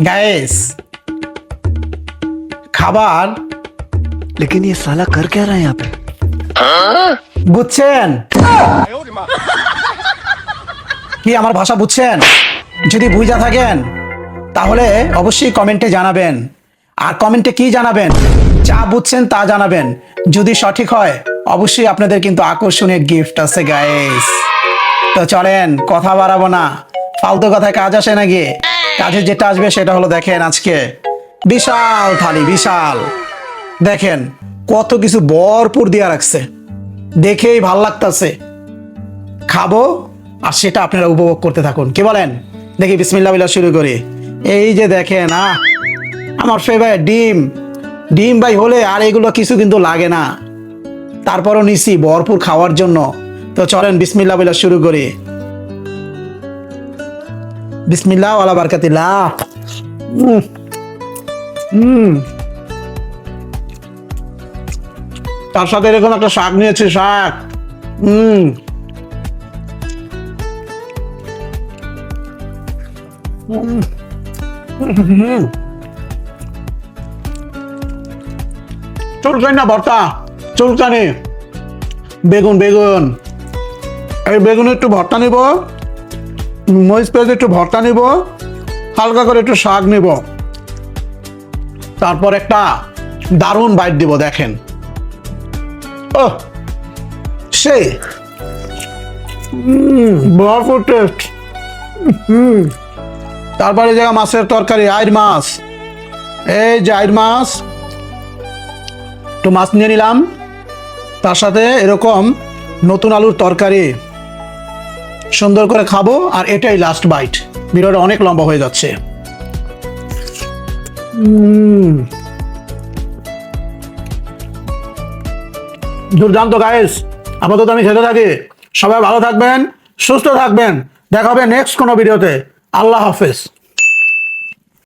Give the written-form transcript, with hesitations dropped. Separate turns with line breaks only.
Guys, খাবার
लेकिन ये साला कर क्या रहा है यहाँ पे?
বুঝছেন কি আমার ভাষা বুঝছেন? যদি বুঝা থাকেন তাহলে অবশ্যই কমেন্টে জানাবেন। আর কমেন্টে কি জানাবেন? যা বুঝছেন তা জানাবেন। যদি সঠিক হয় অবশ্যই আপনাদের কিন্তু আকর্ষণীয় গিফট আছে গাইস। তো চলেন, কথা বাড়াবো না, ফালতু কথায় কাজ আসে নাকি? কাজে যেটা আসবে সেটা হলো, দেখেন আজকে বিশাল থালি, বিশাল। দেখেন কত কিছু ভরপুর দিয়া রাখছে, দেখেই ভাল লাগতেছে। খাবো আর সেটা আপনারা উপভোগ করতে থাকুন, কি বলেন? দেখি বিসমিল্লাহ বিল্লাহ শুরু করি। এই যে দেখেন, আমার ফেভারিট ডিম। ডিম ভাই হলে আর এগুলো কিছু কিন্তু লাগে না, তারপরও নিছি ভরপুর খাওয়ার জন্য। তো চলেন বিসমিল্লাহ বিল্লাহ শুরু করি। বিসমিল্লাহ ওয়ালা বারাকাতিল্লাহ। তার সাথে এরকম একটা শাক নিয়েছি, শাক। চুলকানি না ভর্তা, চুলকানি। বেগুন, বেগুন, এই বেগুন একটু ভর্তা নিব, মরিচ পেঁয়াজ একটু ভর্তা নিব, হালকা করে একটু শাক নিব, তারপর একটা দারুণ বাইট দিব। দেখেন, ও সেই ভরপুর টেস্ট। তারপরে যে মাছের তরকারি, আইর মাছ। এই যে আইর মাছ, একটু মাছ নিয়ে নিলাম, তার সাথে এরকম নতুন আলুর তরকারি। সুন্দর করে খাবো, আর এটাই লাস্ট বাইট। ভিডিওটা অনেক লম্বা হয়ে যাচ্ছে। দুর্দান্ত গাইস, আপাতত আমি খেতে থাকি। সবাই ভালো থাকবেন, সুস্থ থাকবেন। দেখা হবে নেক্সট কোনো ভিডিওতে। আল্লাহ হাফেজ।